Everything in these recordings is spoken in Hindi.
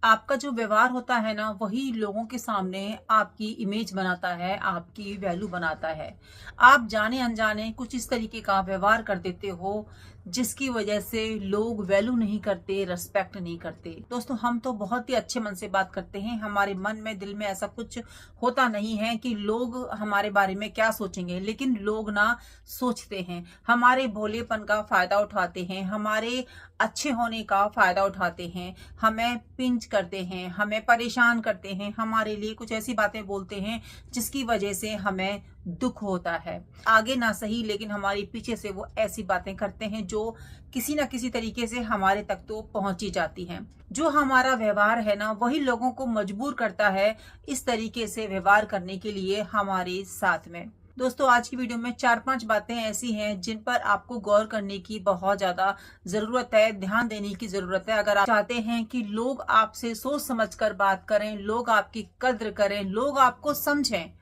आपका जो व्यवहार होता है ना, वही लोगों के सामने आपकी इमेज बनाता है, आपकी वैल्यू बनाता है। आप जाने अनजाने कुछ इस तरीके का व्यवहार कर देते हो जिसकी वजह से लोग वैल्यू नहीं करते, रिस्पेक्ट नहीं करते। दोस्तों, हम तो बहुत ही अच्छे मन से बात करते हैं। हमारे मन में, दिल में ऐसा कुछ होता नहीं है कि लोग हमारे बारे में क्या सोचेंगे, लेकिन लोग ना सोचते हैं। हमारे भोलेपन का फायदा उठाते हैं, हमारे अच्छे होने का फायदा उठाते हैं, हमें पिंच करते हैं, हमें परेशान करते हैं, हमारे लिए कुछ ऐसी बातें बोलते हैं जिसकी वजह से हमें दुख होता है। आगे ना सही, लेकिन हमारे पीछे से वो ऐसी बातें करते हैं जो किसी ना किसी तरीके से हमारे तक तो पहुंची जाती हैं। जो हमारा व्यवहार है ना, वही लोगों को मजबूर करता है इस तरीके से व्यवहार करने के लिए हमारे साथ में। दोस्तों, आज की वीडियो में 4-5 बातें ऐसी हैं जिन पर आपको गौर करने की बहुत ज्यादा जरूरत है, ध्यान देने की जरूरत है। अगर आप चाहते हैं कि लोग आपसे सोच समझकर बात करें, लोग आपकी कद्र करें, लोग आपको समझें,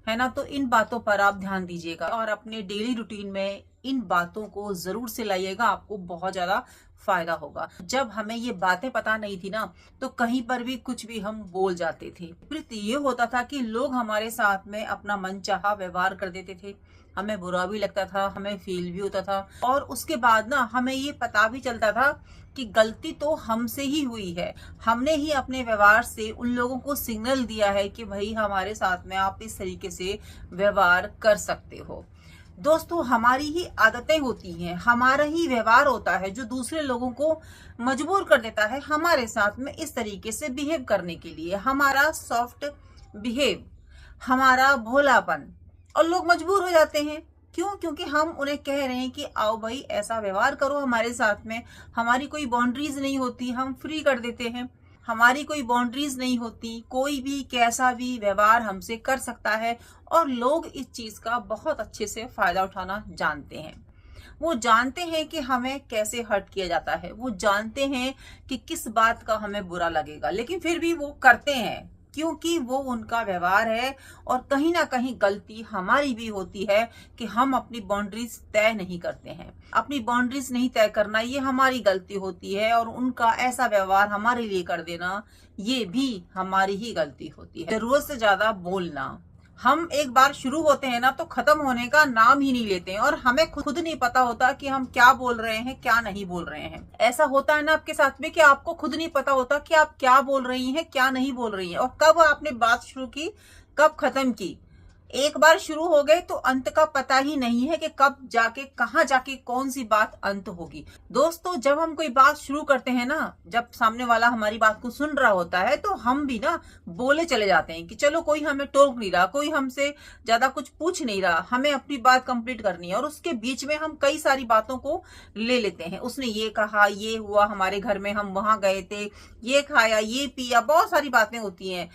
है ना, तो इन बातों पर आप ध्यान दीजिएगा और अपने डेली रूटीन में इन बातों को जरूर से लाइएगा। आपको बहुत ज्यादा फायदा होगा। जब हमें ये बातें पता नहीं थी ना, तो कहीं पर भी कुछ भी हम बोल जाते थे। ये होता था कि लोग हमारे साथ में अपना मनचाहा व्यवहार कर देते थे। हमें बुरा भी लगता था, हमें फील भी होता था, और उसके बाद ना हमें ये पता भी चलता था कि गलती तो हमसे ही हुई है। हमने ही अपने व्यवहार से उन लोगों को सिग्नल दिया है कि भाई हमारे साथ में आप इस तरीके से व्यवहार कर सकते हो। दोस्तों, हमारी ही आदतें होती हैं, हमारा ही व्यवहार होता है जो दूसरे लोगों को मजबूर कर देता है हमारे साथ में इस तरीके से बिहेव करने के लिए। हमारा सॉफ्ट बिहेव, हमारा भोलापन, और लोग मजबूर हो जाते हैं। क्यों? क्योंकि हम उन्हें कह रहे हैं कि आओ भाई ऐसा व्यवहार करो हमारे साथ में। हमारी कोई बाउंड्रीज नहीं होती, हम फ्री कर देते हैं। हमारी कोई बाउंड्रीज नहीं होती, कोई भी कैसा भी व्यवहार हमसे कर सकता है, और लोग इस चीज का बहुत अच्छे से फायदा उठाना जानते हैं। वो जानते हैं कि हमें कैसे हर्ट किया जाता है, वो जानते हैं कि किस बात का हमें बुरा लगेगा, लेकिन फिर भी वो करते हैं क्योंकि वो उनका व्यवहार है। और कहीं ना कहीं गलती हमारी भी होती है कि हम अपनी बाउंड्रीज तय नहीं करते हैं। अपनी बाउंड्रीज नहीं तय करना, ये हमारी गलती होती है, और उनका ऐसा व्यवहार हमारे लिए कर देना, ये भी हमारी ही गलती होती है। जरूरत से ज्यादा बोलना, हम एक बार शुरू होते हैं ना तो खत्म होने का नाम ही नहीं लेते हैं, और हमें खुद नहीं पता होता कि हम क्या बोल रहे हैं, क्या नहीं बोल रहे हैं। ऐसा होता है ना आपके साथ में कि आपको खुद नहीं पता होता कि आप क्या बोल रही हैं, क्या नहीं बोल रही हैं, और कब आपने बात शुरू की, कब खत्म की। एक बार शुरू हो गए तो अंत का पता ही नहीं है कि कब जाके, कहां जाके, कौन सी बात अंत होगी। दोस्तों, जब हम कोई बात शुरू करते हैं ना, जब सामने वाला हमारी बात को सुन रहा होता है, तो हम भी ना बोले चले जाते हैं कि चलो, कोई हमें टोक नहीं रहा, कोई हमसे ज्यादा कुछ पूछ नहीं रहा, हमें अपनी बात कंप्लीट करनी है। और उसके बीच में हम कई सारी बातों को ले लेते हैं। उसने ये कहा, ये हुआ हमारे घर में, हम वहां गए थे, ये खाया, ये पिया, बहुत सारी बातें होती हैं।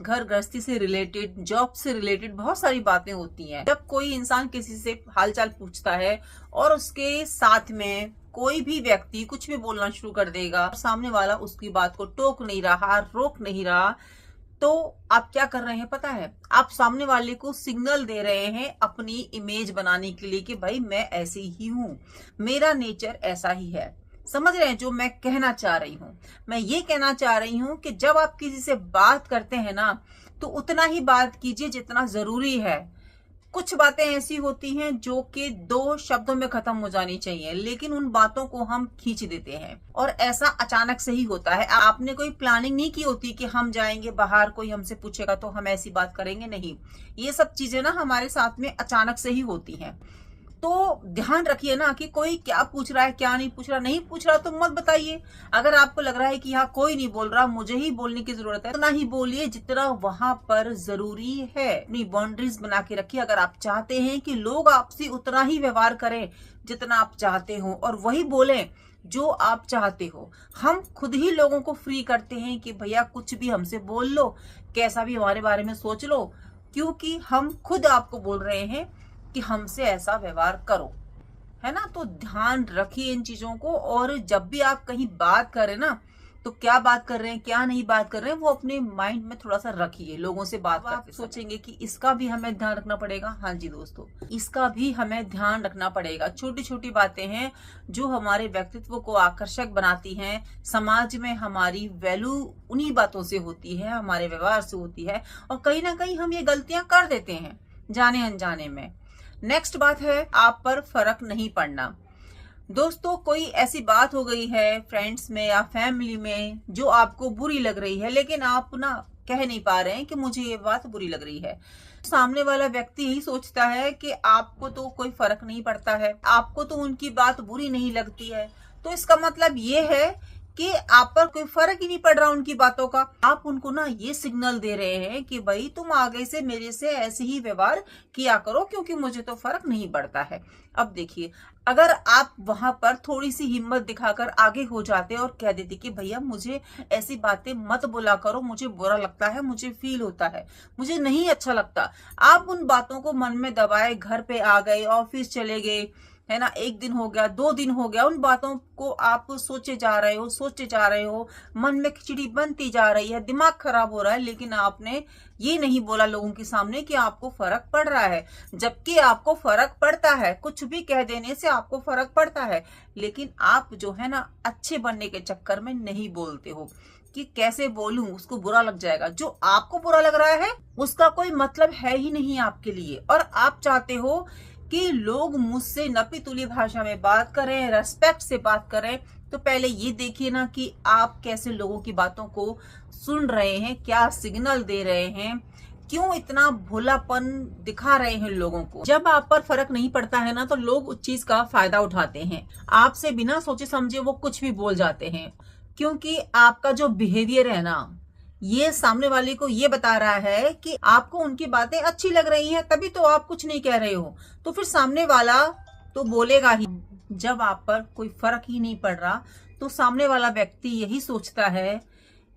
घर गृहस्थी से रिलेटेड, जॉब से रिलेटेड बहुत सारी बातें होती हैं। जब कोई इंसान किसी से हालचाल पूछता है और उसके साथ में कोई भी व्यक्ति कुछ भी बोलना शुरू कर देगा, सामने वाला उसकी बात को टोक नहीं रहा, रोक नहीं रहा, तो आप क्या कर रहे हैं पता है? आप सामने वाले को सिग्नल दे रहे हैं अपनी इमेज बनाने के लिए कि भाई मैं ऐसी ही हूं, मेरा नेचर ऐसा ही है। समझ रहे हैं जो मैं कहना चाह रही हूं? मैं ये कहना चाह रही हूं कि जब आप किसी से बात करते हैं ना, तो उतना ही बात कीजिए जितना जरूरी है। कुछ बातें ऐसी होती हैं जो कि 2 शब्दों में खत्म हो जानी चाहिए, लेकिन उन बातों को हम खींच देते हैं, और ऐसा अचानक से ही होता है। आपने कोई प्लानिंग नहीं की होती कि हम जाएंगे बाहर, कोई हमसे पूछेगा तो हम ऐसी बात करेंगे, नहीं। ये सब चीजें ना हमारे साथ में अचानक से ही होती हैं। तो ध्यान रखिए ना कि कोई क्या पूछ रहा है, क्या नहीं पूछ रहा। नहीं पूछ रहा तो मत बताइए। अगर आपको लग रहा है कि यहाँ कोई नहीं बोल रहा, मुझे ही बोलने की जरूरत है, उतना ही बोलिए जितना वहां पर जरूरी है। अपनी बाउंड्रीज बना के रखिए। अगर आप चाहते हैं कि लोग आपसे उतना ही व्यवहार करें जितना आप चाहते हो, और वही बोलें जो आप चाहते हो। हम खुद ही लोगों को फ्री करते हैं कि भैया कुछ भी हमसे बोल लो, कैसा भी हमारे बारे में सोच लो, क्योंकि हम खुद आपको बोल रहे हैं कि हमसे ऐसा व्यवहार करो, है ना। तो ध्यान रखिए इन चीजों को, और जब भी आप कहीं बात करें ना, तो क्या बात कर रहे हैं, क्या नहीं बात कर रहे हैं, वो अपने माइंड में थोड़ा सा रखिए लोगों से बात करते। आप सोचेंगे कि इसका भी हमें ध्यान रखना पड़ेगा। हाँ जी दोस्तों, इसका भी हमें ध्यान रखना पड़ेगा। छोटी छोटी बातें हैं जो हमारे व्यक्तित्व को आकर्षक बनाती हैं। समाज में हमारी वैल्यू उन्हीं बातों से होती है, हमारे व्यवहार से होती है, और कहीं ना कहीं हम ये गलतियां कर देते हैं जाने अनजाने में। नेक्स्ट बात है, आप पर फर्क नहीं पड़ना। दोस्तों, कोई ऐसी बात हो गई है फ्रेंड्स में या फैमिली में जो आपको बुरी लग रही है, लेकिन आप ना कह नहीं पा रहे हैं कि मुझे ये बात बुरी लग रही है। सामने वाला व्यक्ति यही सोचता है कि आपको तो कोई फर्क नहीं पड़ता है, आपको तो उनकी बात बुरी नहीं लगती है। तो इसका मतलब ये है कि आप पर कोई फर्क ही नहीं पड़ रहा उनकी बातों का। आप उनको ना ये सिग्नल दे रहे हैं कि भाई तुम आगे से मेरे से ऐसे ही व्यवहार किया करो, क्योंकि मुझे तो फर्क नहीं पड़ता है। अब देखिए, अगर आप वहां पर थोड़ी सी हिम्मत दिखाकर आगे हो जाते और कह देते कि भैया मुझे ऐसी बातें मत बोला करो, मुझे बुरा लगता है, मुझे फील होता है, मुझे नहीं अच्छा लगता। आप उन बातों को मन में दबाए घर पे आ गए, ऑफिस चले गए, है ना, 1 दिन हो गया, 2 दिन हो गया, उन बातों को आप सोचे जा रहे हो, मन में खिचड़ी बनती जा रही है, दिमाग खराब हो रहा है, लेकिन आपने ये नहीं बोला लोगों के सामने कि आपको फर्क पड़ रहा है। जबकि आपको फर्क पड़ता है, कुछ भी कह देने से आपको फर्क पड़ता है, लेकिन आप जो है ना अच्छे बनने के चक्कर में नहीं बोलते हो कि कैसे बोलूं, उसको बुरा लग जाएगा। जो आपको बुरा लग रहा है उसका कोई मतलब है ही नहीं आपके लिए, और आप चाहते हो कि लोग मुझसे नपी तुली भाषा में बात करें, रेस्पेक्ट से बात करें। तो पहले ये देखिए ना कि आप कैसे लोगों की बातों को सुन रहे हैं, क्या सिग्नल दे रहे हैं, क्यों इतना भोलापन दिखा रहे हैं लोगों को। जब आप पर फर्क नहीं पड़ता है ना, तो लोग उस चीज का फायदा उठाते हैं, आपसे बिना सोचे समझे वो कुछ भी बोल जाते हैं, क्योंकि आपका जो बिहेवियर है ना, ये सामने वाले को ये बता रहा है कि आपको उनकी बातें अच्छी लग रही हैं, तभी तो आप कुछ नहीं कह रहे हो। तो फिर सामने वाला तो बोलेगा ही। जब आप पर कोई फर्क ही नहीं पड़ रहा, तो सामने वाला व्यक्ति यही सोचता है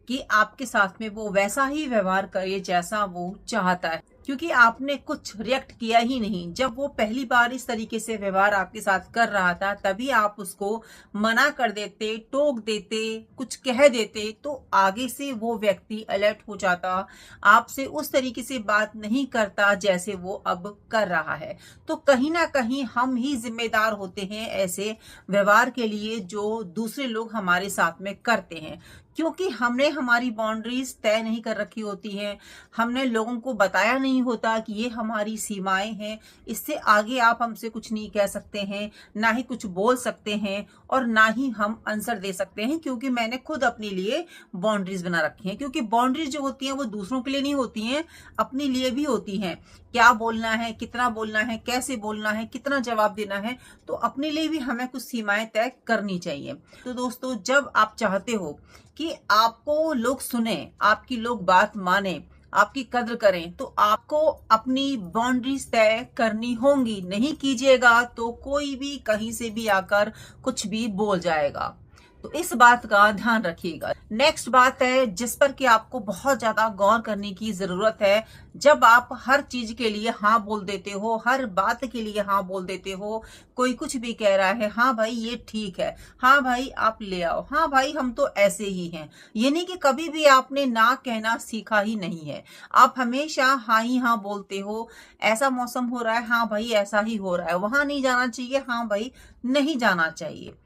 कि आपके साथ में वो वैसा ही व्यवहार करे जैसा वो चाहता है, क्योंकि आपने कुछ रिएक्ट किया ही नहीं। जब वो पहली बार इस तरीके से व्यवहार आपके साथ कर रहा था, तभी आप उसको मना कर देते, टोक देते, कुछ कह देते, तो आगे से वो व्यक्ति अलर्ट हो जाता, आपसे उस तरीके से बात नहीं करता जैसे वो अब कर रहा है। तो कहीं ना कहीं हम ही जिम्मेदार होते हैं ऐसे व्यवहार के लिए जो दूसरे लोग हमारे साथ में करते हैं, क्योंकि हमने हमारी बाउंड्रीज तय नहीं कर रखी होती हैं, हमने लोगों को बताया नहीं होता कि ये हमारी सीमाएं हैं, इससे आगे आप हमसे कुछ नहीं कह सकते हैं, ना ही कुछ बोल सकते हैं, और ना ही हम आंसर दे सकते हैं, क्योंकि मैंने खुद अपने लिए बाउंड्रीज बना रखी हैं। क्योंकि बाउंड्रीज जो होती हैं वो दूसरों के लिए नहीं होती हैं, अपने लिए भी होती हैं। क्या बोलना है, कितना बोलना है, कैसे बोलना है, कितना जवाब देना है, तो अपने लिए भी हमें कुछ सीमाएं तय करनी चाहिए। तो दोस्तों, जब आप चाहते हो कि आपको लोग सुने, आपकी लोग बात माने, आपकी कद्र करें, तो आपको अपनी बाउंड्रीज तय करनी होंगी। नहीं कीजिएगा तो कोई भी कहीं से भी आकर कुछ भी बोल जाएगा। तो इस बात का ध्यान रखिएगा। नेक्स्ट बात है जिस पर कि आपको बहुत ज्यादा गौर करने की जरूरत है। जब आप हर चीज के लिए हाँ बोल देते हो, हर बात के लिए हाँ बोल देते हो, कोई कुछ भी कह रहा है, हाँ भाई ये ठीक है, हाँ भाई आप ले आओ, हाँ भाई हम तो ऐसे ही हैं, ये नहीं कि कभी भी आपने ना कहना सीखा ही नहीं है। आप हमेशा हाँ ही हाँ बोलते हो। ऐसा मौसम हो रहा है, हाँ भाई ऐसा ही हो रहा है, वहां नहीं जाना चाहिए, हाँ भाई नहीं जाना चाहिए।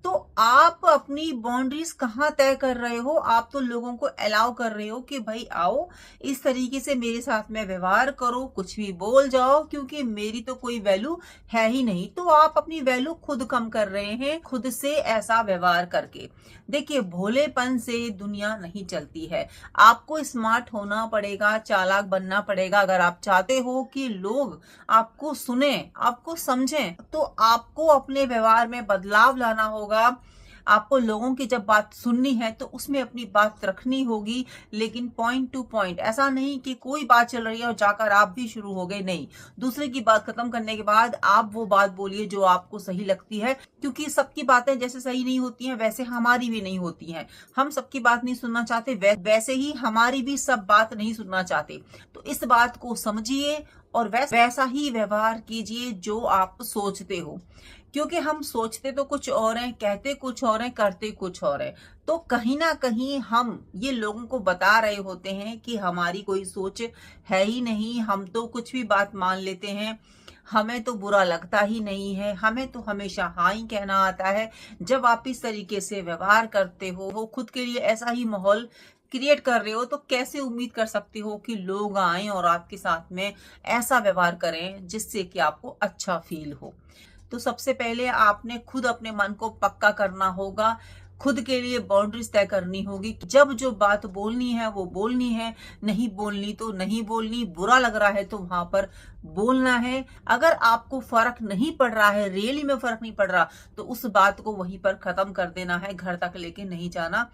तो आप अपनी बाउंड्रीज कहाँ तय कर रहे हो? आप तो लोगों को अलाउ कर रहे हो कि भाई आओ, इस तरीके से मेरे साथ में व्यवहार करो, कुछ भी बोल जाओ, क्योंकि मेरी तो कोई वैल्यू है ही नहीं। तो आप अपनी वैल्यू खुद कम कर रहे हैं, खुद से ऐसा व्यवहार करके। देखिए, भोलेपन से दुनिया नहीं चलती है। आपको स्मार्ट होना पड़ेगा, चालाक बनना पड़ेगा। अगर आप चाहते हो कि लोग आपको सुने, आपको समझें, तो आपको अपने व्यवहार में बदलाव लाना होगा। आपको लोगों की जब बात सुननी है तो उसमें अपनी बात रखनी होगी, लेकिन पॉइंट टू पॉइंट। ऐसा नहीं कि कोई बात चल रही है और जाकर आप भी शुरू हो गए, नहीं। दूसरे की बात खत्म करने के बाद आप वो बात बोलिए जो आपको सही लगती है, क्योंकि सबकी बातें जैसे सही नहीं होती हैं वैसे हमारी भी नहीं होती हैं। हम सबकी बात नहीं सुनना चाहते, वैसे ही हमारी भी सब बात नहीं सुनना चाहते। तो इस बात को समझिए और वैसा ही व्यवहार कीजिए जो आप सोचते हो, क्योंकि हम सोचते तो कुछ और हैं, कहते कुछ और हैं, करते कुछ और हैं। तो कहीं ना कहीं हम ये लोगों को बता रहे होते हैं कि हमारी कोई सोच है ही नहीं, हम तो कुछ भी बात मान लेते हैं, हमें तो बुरा लगता ही नहीं है, हमें तो हमेशा हाँ ही कहना आता है। जब आप इस तरीके से व्यवहार करते हो, खुद के लिए ऐसा ही माहौल क्रिएट कर रहे हो, तो कैसे उम्मीद कर सकते हो कि लोग आएं और आपके साथ में ऐसा व्यवहार करें जिससे कि आपको अच्छा फील हो। तो सबसे पहले आपने खुद अपने मन को पक्का करना होगा, खुद के लिए बाउंड्रीज तय करनी होगी। जब जो बात बोलनी है वो बोलनी है, नहीं बोलनी तो नहीं बोलनी, बुरा लग रहा है तो वहां पर बोलना है। अगर आपको फर्क नहीं पड़ रहा है, रियली में फर्क नहीं पड़ रहा, तो उस बात को वहीं पर खत्म कर देना है, घर तक लेके नहीं जाना।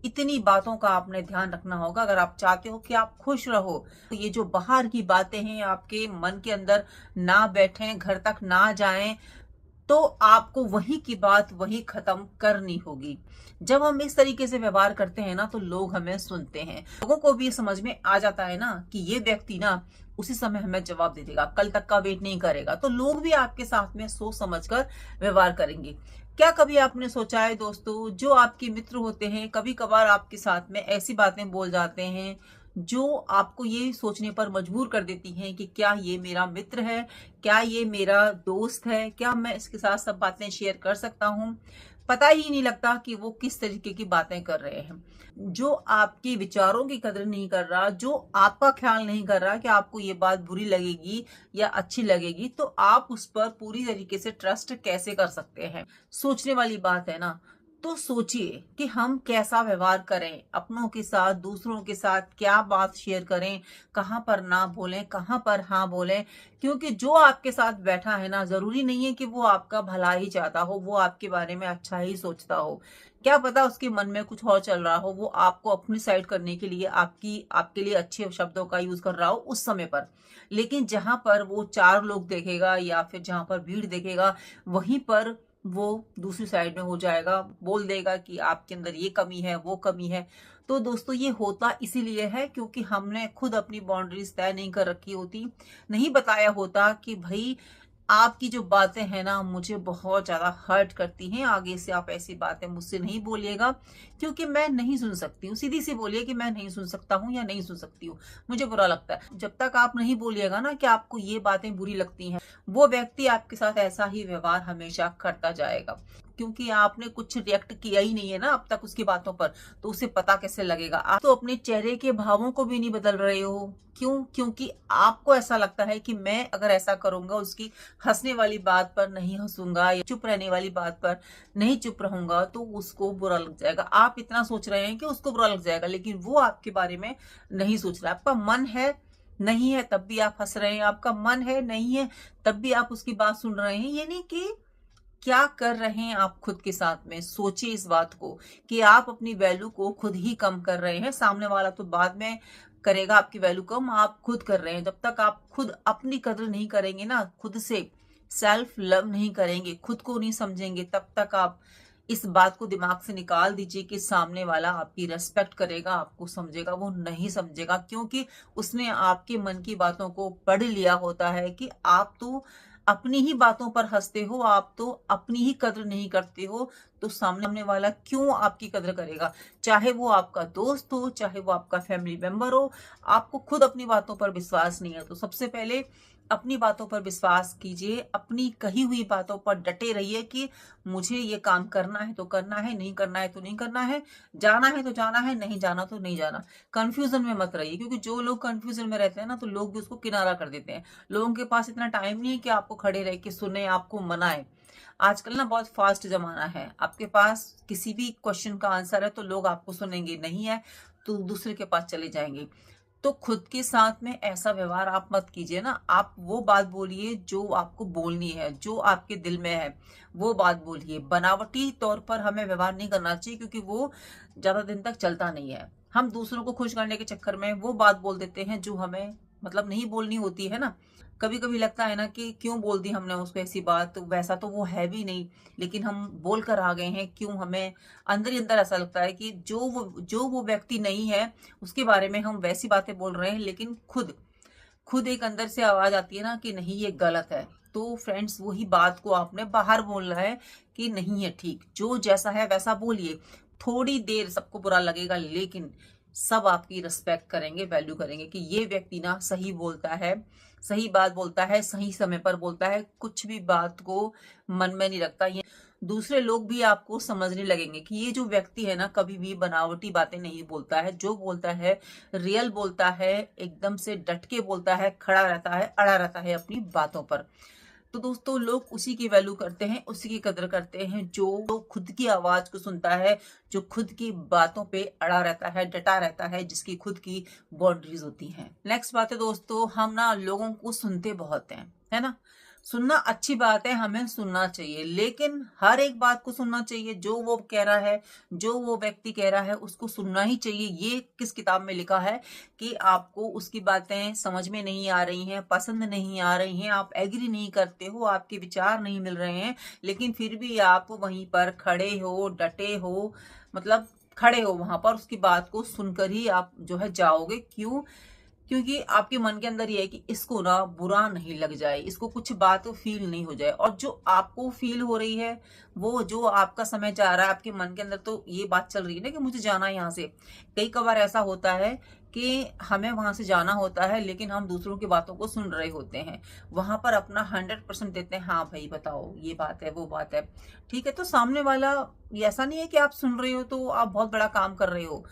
इतनी बातों का आपने ध्यान रखना होगा अगर आप चाहते हो कि आप खुश रहो। तो ये जो बाहर की बातें हैं आपके मन के अंदर ना बैठें, घर तक ना जाएं, तो आपको वही की बात वही खत्म करनी होगी। जब हम इस तरीके से व्यवहार करते हैं ना, तो लोग हमें सुनते हैं, लोगों को भी समझ में आ जाता है ना कि ये व्यक्ति ना उसी समय हमें जवाब दे देगा, कल तक का वेट नहीं करेगा। तो लोग भी आपके साथ में सोच समझकर व्यवहार करेंगे। क्या कभी आपने सोचा है दोस्तों, जो आपके मित्र होते हैं कभी कभार आपके साथ में ऐसी बातें बोल जाते हैं जो आपको ये सोचने पर मजबूर कर देती हैं कि क्या ये मेरा मित्र है, क्या ये मेरा दोस्त है, क्या मैं इसके साथ सब बातें शेयर कर सकता हूँ। पता ही नहीं लगता कि वो किस तरीके की बातें कर रहे हैं। जो आपके विचारों की कदर नहीं कर रहा, जो आपका ख्याल नहीं कर रहा कि आपको ये बात बुरी लगेगी या अच्छी लगेगी, तो आप उस पर पूरी तरीके से ट्रस्ट कैसे कर सकते हैं। सोचने वाली बात है ना। तो सोचिए कि हम कैसा व्यवहार करें अपनों के साथ, दूसरों के साथ, क्या बात शेयर करें, कहाँ पर ना बोलें, कहाँ पर हाँ बोलें। क्योंकि जो आपके साथ बैठा है ना, जरूरी नहीं है कि वो आपका भला ही चाहता हो, वो आपके बारे में अच्छा ही सोचता हो। क्या पता उसके मन में कुछ और चल रहा हो, वो आपको अपनी साइड करने के लिए आपके लिए अच्छे शब्दों का यूज कर रहा हो उस समय पर। लेकिन जहां पर वो चार लोग देखेगा या फिर जहां पर भीड़ देखेगा, वहीं पर वो दूसरी साइड में हो जाएगा, बोल देगा कि आपके अंदर ये कमी है, वो कमी है। तो दोस्तों ये होता इसीलिए है क्योंकि हमने खुद अपनी बाउंड्रीज तय नहीं कर रखी होती, नहीं बताया होता कि भाई आपकी जो बातें हैं ना मुझे बहुत ज्यादा हर्ट करती हैं, आगे से आप ऐसी बातें मुझसे नहीं बोलिएगा क्योंकि मैं नहीं सुन सकती हूँ। सीधी सी बोलिए कि मैं नहीं सुन सकता हूँ या नहीं सुन सकती हूँ, मुझे बुरा लगता है। जब तक आप नहीं बोलिएगा ना कि आपको ये बातें बुरी लगती हैं, वो व्यक्ति आपके साथ ऐसा ही व्यवहार हमेशा करता जाएगा। क्योंकि आपने कुछ रिएक्ट किया ही नहीं है ना अब तक उसकी बातों पर, तो उसे पता कैसे लगेगा। आप तो अपने चेहरे के भावों को भी नहीं बदल रहे हो। क्यों? क्योंकि आपको ऐसा लगता है कि मैं अगर ऐसा करूंगा, उसकी हंसने वाली बात पर नहीं हंसूंगा या चुप रहने वाली बात पर नहीं चुप रहूंगा, तो उसको बुरा लग जाएगा। आप इतना सोच रहे हैं कि उसको बुरा लग जाएगा, लेकिन वो आपके बारे में नहीं सोच रहा। आपका मन है नहीं है तब भी आप हंस रहे हैं, आपका मन है नहीं है तब भी आप उसकी बात सुन रहे हैं। ये नहीं कि क्या कर रहे हैं आप खुद के साथ में। सोचिए इस बात को कि आप अपनी वैल्यू को खुद ही कम कर रहे हैं। सामने वाला तो बाद में करेगा आपकी वैल्यू कम, आप खुद कर रहे हैं। जब तक आप खुद अपनी कदर नहीं करेंगे ना, खुद से सेल्फ लव नहीं करेंगे, खुद को नहीं समझेंगे, तब तक आप इस बात को दिमाग से निकाल दीजिए कि सामने वाला आपकी रेस्पेक्ट करेगा, आपको समझेगा। वो नहीं समझेगा क्योंकि उसने आपके मन की बातों को पढ़ लिया होता है कि आप तो अपनी ही बातों पर हंसते हो, आप तो अपनी ही कदर नहीं करते हो। तो सामने वाला क्यों आपकी कदर करेगा? चाहे वो आपका दोस्त हो, चाहे वो आपका फैमिली मेंबर हो। आपको खुद अपनी बातों पर विश्वास नहीं है, तो सबसे पहले अपनी बातों पर विश्वास कीजिए, अपनी कही हुई बातों पर डटे रहिए कि मुझे ये काम करना है तो करना है, नहीं करना है तो नहीं करना है, जाना है तो जाना है, नहीं जाना तो नहीं जाना। कंफ्यूजन में मत रहिए, क्योंकि जो लोग कंफ्यूजन में रहते हैं ना, तो लोग भी उसको किनारा कर देते हैं। लोगों के पास इतना टाइम नहीं है कि आपको खड़े रह के सुने, आपको मनाए। आजकल ना बहुत फास्ट जमाना है, आपके पास किसी भी क्वेश्चन का आंसर है तो लोग आपको सुनेंगे, नहीं है तो दूसरे के पास चले जाएंगे। तो खुद के साथ में ऐसा व्यवहार आप मत कीजिए ना। आप वो बात बोलिए जो आपको बोलनी है, जो आपके दिल में है वो बात बोलिए। बनावटी तौर पर हमें व्यवहार नहीं करना चाहिए क्योंकि वो ज्यादा दिन तक चलता नहीं है। हम दूसरों को खुश करने के चक्कर में वो बात बोल देते हैं जो हमें मतलब नहीं बोलनी होती है ना। कभी कभी लगता है ना कि क्यों बोल दी हमने उसको ऐसी बात, वैसा तो वो है भी नहीं, लेकिन हम बोल कर आ गए हैं। क्यों? हमें अंदर ही अंदर ऐसा लगता है कि जो वो व्यक्ति नहीं है उसके बारे में हम वैसी बातें बोल रहे हैं, लेकिन खुद खुद एक अंदर से आवाज आती है ना कि नहीं ये गलत है। तो फ्रेंड्स वही बात को आपने बाहर बोलना है कि नहीं है ठीक, जो जैसा है वैसा बोलिए। थोड़ी देर सबको बुरा लगेगा, लेकिन सब आपकी रिस्पेक्ट करेंगे, वैल्यू करेंगे कि ये व्यक्ति ना सही बोलता है, सही बात बोलता है, सही समय पर बोलता है, कुछ भी बात को मन में नहीं रखता। ये दूसरे लोग भी आपको समझने लगेंगे कि ये जो व्यक्ति है ना कभी भी बनावटी बातें नहीं बोलता है, जो बोलता है रियल बोलता है, एकदम से डट के बोलता है, खड़ा रहता है, अड़ा रहता है अपनी बातों पर। तो दोस्तों लोग उसी की वैल्यू करते हैं, उसी की कदर करते हैं जो खुद की आवाज को सुनता है, जो खुद की बातों पे अड़ा रहता है, डटा रहता है, जिसकी खुद की बाउंड्रीज होती हैं। नेक्स्ट बात है दोस्तों, हम ना लोगों को सुनते बहुत हैं, है ना। सुनना अच्छी बात है, हमें सुनना चाहिए, लेकिन हर एक बात को सुनना चाहिए। जो वो कह रहा है, जो वो व्यक्ति कह रहा है, उसको सुनना ही चाहिए। ये किस किताब में लिखा है कि आपको उसकी बातें समझ में नहीं आ रही हैं, पसंद नहीं आ रही हैं, आप एग्री नहीं करते हो, आपके विचार नहीं मिल रहे हैं, लेकिन फिर भी आप वहीं पर खड़े हो, डटे हो, मतलब खड़े हो वहां पर, उसकी बात को सुनकर ही आप जो है जाओगे। क्यों? क्योंकि आपके मन के अंदर ये है कि इसको ना बुरा नहीं लग जाए, इसको कुछ बात फील नहीं हो जाए। और जो आपको फील हो रही है, वो जो आपका समय जा रहा है आपके मन के अंदर, तो ये बात चल रही है ना कि मुझे जाना है यहाँ से। कई कबार ऐसा होता है कि हमें वहां से जाना होता है, लेकिन हम दूसरों की बातों को सुन रहे होते हैं, वहां पर अपना 100% देते हैं। हाँ भाई बताओ, ये बात है, वो बात है, ठीक है। तो सामने वाला, ऐसा नहीं है कि आप सुन रहे हो तो आप बहुत बड़ा काम कर रहे हो।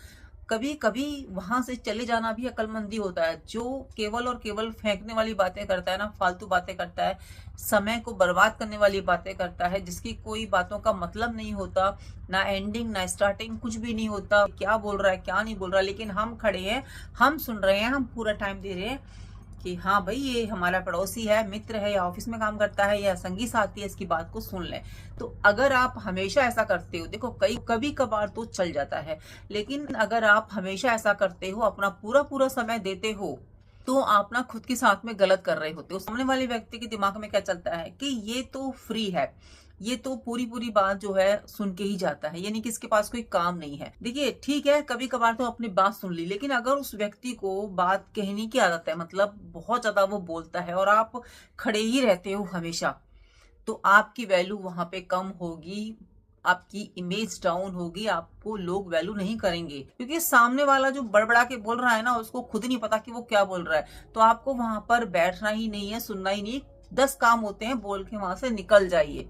कभी कभी वहां से चले जाना भी अक्लमंदी होता है। जो केवल और केवल फेंकने वाली बातें करता है ना, फालतू बातें करता है, समय को बर्बाद करने वाली बातें करता है, जिसकी कोई बातों का मतलब नहीं होता, ना एंडिंग ना स्टार्टिंग, कुछ भी नहीं होता, क्या बोल रहा है क्या नहीं बोल रहा, लेकिन हम खड़े हैं, हम सुन रहे हैं, हम पूरा टाइम दे रहे हैं कि हाँ भाई ये हमारा पड़ोसी है, मित्र है, या ऑफिस में काम करता है, या संगी साथी है, इसकी बात को सुन लें। तो अगर आप हमेशा ऐसा करते हो, देखो कभी कभार तो चल जाता है, लेकिन अगर आप हमेशा ऐसा करते हो, अपना पूरा पूरा समय देते हो, तो आप ना खुद के साथ में गलत कर रहे होते हो। सामने वाले व्यक्ति के दिमाग में क्या चलता है कि ये तो फ्री है, ये तो पूरी पूरी बात जो है सुन के ही जाता है, यानी कि इसके पास कोई काम नहीं है। देखिए ठीक है, कभी कभार तो अपनी बात सुन ली, लेकिन अगर उस व्यक्ति को बात कहने की आदत है, मतलब बहुत ज्यादा वो बोलता है और आप खड़े ही रहते हो हमेशा, तो आपकी वैल्यू वहां पे कम होगी, आपकी इमेज डाउन होगी, आपको लोग वैल्यू नहीं करेंगे। क्योंकि सामने वाला जो बड़बड़ा के बोल रहा है ना, उसको खुद नहीं पता कि वो क्या बोल रहा है। तो आपको वहां पर बैठना ही नहीं है, सुनना ही नहीं। 10 काम होते हैं, बोल के वहां से निकल जाइए,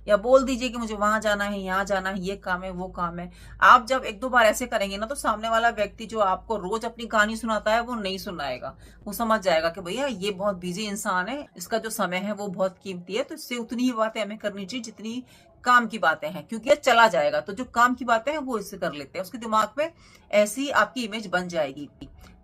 या बोल दीजिए कि मुझे वहां जाना है, यहाँ जाना है, ये काम है, वो काम है। आप जब 1-2 बार ऐसे करेंगे ना, तो सामने वाला व्यक्ति जो आपको रोज अपनी कहानी सुनाता है, वो नहीं सुनाएगा। वो समझ जाएगा कि भैया ये बहुत बिजी इंसान है, इसका जो समय है वो बहुत कीमती है, तो इससे उतनी ही बातें हमें करनी चाहिए जितनी काम की बातें हैं, क्योंकि ये चला जाएगा। तो जो काम की बातें हैं वो इससे कर लेते हैं, उसके दिमाग में ऐसी आपकी इमेज बन जाएगी।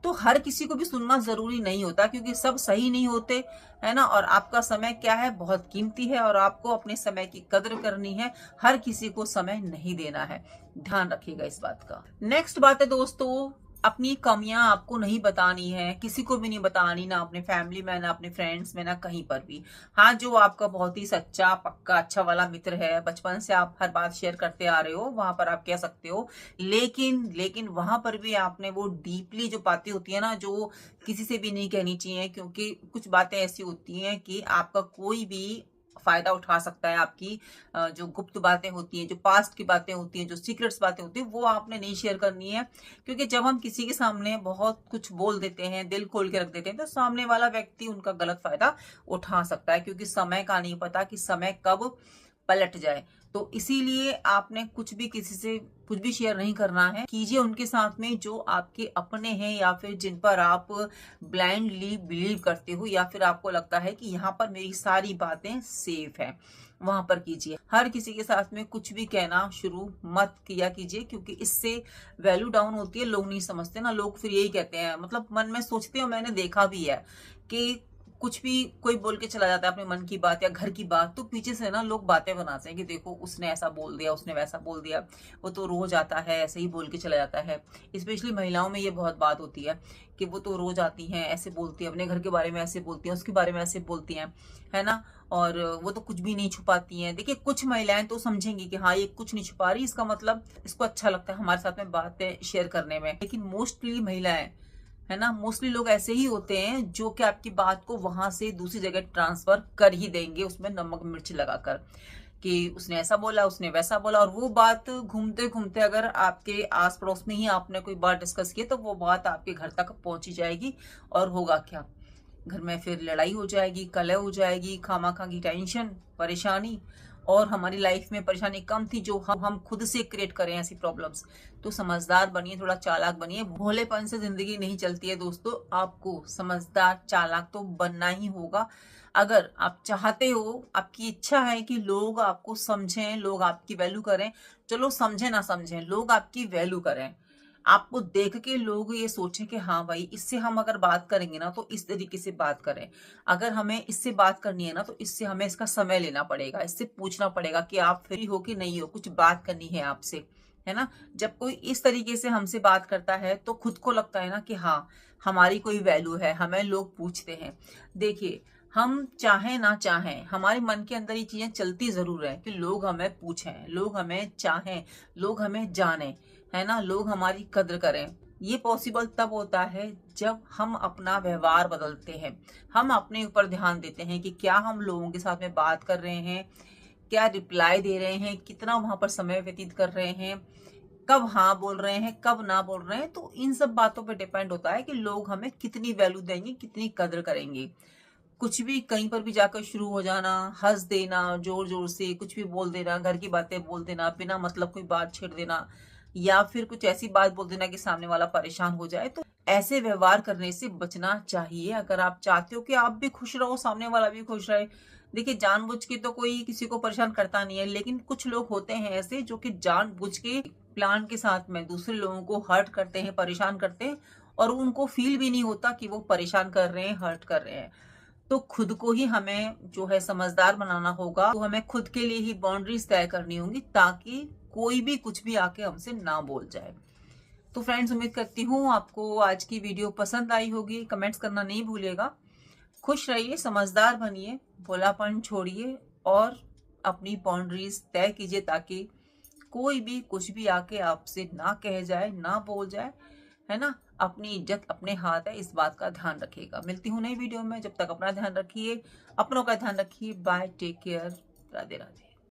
तो हर किसी को भी सुनना जरूरी नहीं होता, क्योंकि सब सही नहीं होते, है ना। और आपका समय क्या है, बहुत कीमती है, और आपको अपने समय की कदर करनी है। हर किसी को समय नहीं देना है, ध्यान रखिएगा इस बात का। नेक्स्ट बात है दोस्तों, अपनी कमियां आपको नहीं बतानी है, किसी को भी नहीं बतानी, ना अपने फैमिली में, ना अपने फ्रेंड्स में, ना कहीं पर भी। हाँ, जो आपका बहुत ही सच्चा पक्का अच्छा वाला मित्र है, बचपन से आप हर बात शेयर करते आ रहे हो, वहां पर आप कह सकते हो। लेकिन वहां पर भी आपने वो डीपली जो बातें होती है ना, जो किसी से भी नहीं कहनी चाहिए, क्योंकि कुछ बातें ऐसी होती हैं कि आपका कोई भी फायदा उठा सकता है। आपकी जो गुप्त बातें होती हैं, जो पास्ट की बातें होती हैं, जो सीक्रेट्स बातें होती हैं, वो आपने नहीं शेयर करनी है। क्योंकि जब हम किसी के सामने बहुत कुछ बोल देते हैं, दिल खोल के रख देते हैं, तो सामने वाला व्यक्ति उनका गलत फायदा उठा सकता है, क्योंकि समय का नहीं पता कि समय कब पलट जाए। तो इसीलिए आपने कुछ भी किसी से कुछ भी शेयर नहीं करना है। कीजिए उनके साथ में जो आपके अपने हैं, या फिर जिन पर आप ब्लाइंडली बिलीव करते हो, या फिर आपको लगता है कि यहाँ पर मेरी सारी बातें सेफ है, वहां पर कीजिए। हर किसी के साथ में कुछ भी कहना शुरू मत किया कीजिए, क्योंकि इससे वैल्यू डाउन होती है। लोग नहीं समझते ना, लोग फिर यही कहते हैं, मतलब मन में सोचते हो, मैंने देखा भी है कि कुछ भी कोई बोल के चला जाता है अपने मन की बात या घर की बात, तो पीछे से ना लोग बातें बनाते हैं कि देखो उसने ऐसा बोल दिया, उसने वैसा बोल दिया, वो तो रोज आता है, ऐसे ही बोल के चला जाता है। स्पेशली महिलाओं में ये बहुत बात होती है कि वो तो रोज आती हैं, ऐसे बोलती है, अपने घर के बारे में ऐसे बोलती हैं, उसके बारे में ऐसे बोलती हैं, है ना। और वो तो कुछ भी नहीं छुपाती हैं। देखिए कुछ महिलाएं तो समझेंगी कि हाँ ये कुछ नहीं छुपा रही, इसका मतलब इसको अच्छा लगता है हमारे साथ में बातें शेयर करने में। लेकिन मोस्टली महिलाएं है ना। मोस्टली लोग ऐसे ही होते हैं जो कि आपकी बात को वहां से दूसरी जगह ट्रांसफर कर ही देंगे, उसमें नमक मिर्च लगाकर कि उसने ऐसा बोला, उसने वैसा बोला, और वो बात घूमते घूमते अगर आपके आस पड़ोस में ही आपने कोई बात डिस्कस की तो वो बात आपके घर तक पहुंची जाएगी। और होगा क्या, घर में फिर लड़ाई हो जाएगी, कलह हो जाएगी, खामाखा की टेंशन, परेशानी, और हमारी लाइफ में परेशानी कम थी जो हम खुद से क्रिएट करें ऐसी प्रॉब्लम्स। तो समझदार बनिए, थोड़ा चालाक बनिए। भोलेपन से जिंदगी नहीं चलती है दोस्तों, आपको समझदार चालाक तो बनना ही होगा। अगर आप चाहते हो, आपकी इच्छा है कि लोग आपको समझें, लोग आपकी वैल्यू करें, चलो समझे ना समझें, लोग आपकी वैल्यू करें, आपको देख के लोग ये सोचें कि हाँ भाई इससे हम अगर बात करेंगे ना तो इस तरीके से बात करें, अगर हमें इससे बात करनी है ना तो इससे हमें इसका समय लेना पड़ेगा, इससे पूछना पड़ेगा कि आप फ्री हो कि नहीं हो, कुछ बात करनी है आपसे, है ना। जब कोई इस तरीके से हमसे बात करता है तो खुद को लगता है ना कि हाँ हमारी कोई वैल्यू है, हमें लोग पूछते हैं। देखिए, हम चाहें ना चाहें, हमारे मन के अंदर ये चीजें चलती जरूर है कि लोग हमें पूछें, लोग हमें चाहें, लोग हमें जाने, है ना, लोग हमारी कद्र करें। ये पॉसिबल तब होता है जब हम अपना व्यवहार बदलते हैं, हम अपने ऊपर ध्यान देते हैं कि क्या हम लोगों के साथ में बात कर रहे हैं, क्या रिप्लाई दे रहे हैं, कितना वहां पर समय व्यतीत कर रहे हैं, कब हाँ बोल रहे हैं, कब ना बोल रहे हैं। तो इन सब बातों पर डिपेंड होता है कि लोग हमें कितनी वैल्यू देंगे, कितनी कद्र करेंगे। कुछ भी कहीं पर भी जाकर शुरू हो जाना, हंस देना, जोर जोर से कुछ भी बोल देना, घर की बातें बोल देना, बिना मतलब कोई बात छेड़ देना, या फिर कुछ ऐसी बात बोल देना कि सामने वाला परेशान हो जाए, तो ऐसे व्यवहार करने से बचना चाहिए। अगर आप चाहते हो कि आप भी खुश रहो, सामने वाला भी खुश रहे। देखिए, जानबूझ के तो कोई किसी को परेशान करता नहीं है, लेकिन कुछ लोग होते हैं ऐसे जो कि जानबूझ के प्लान के साथ में दूसरे लोगों को हर्ट करते हैं, परेशान करते हैं, और उनको फील भी नहीं होता कि वो परेशान कर रहे हैं, हर्ट कर रहे हैं। तो खुद को ही हमें जो है समझदार बनाना होगा, तो हमें खुद के लिए ही बाउंड्रीज तय करनी होंगी ताकि कोई भी कुछ भी आके हमसे ना बोल जाए। तो फ्रेंड्स, उम्मीद करती हूँ आपको आज की वीडियो पसंद आई होगी। कमेंट्स करना नहीं भूलिएगा। खुश रहिए, समझदार बनिए, भोलापन छोड़िए और अपनी बाउंड्रीज तय कीजिए ताकि कोई भी कुछ भी आके आपसे ना कह जाए, ना बोल जाए, है ना। अपनी इज्जत अपने हाथ है, इस बात का ध्यान रखिएगा। मिलती हूँ नई वीडियो में, जब तक अपना ध्यान रखिए, अपनों का ध्यान रखिए। Bye, take care, Radhe Radhe.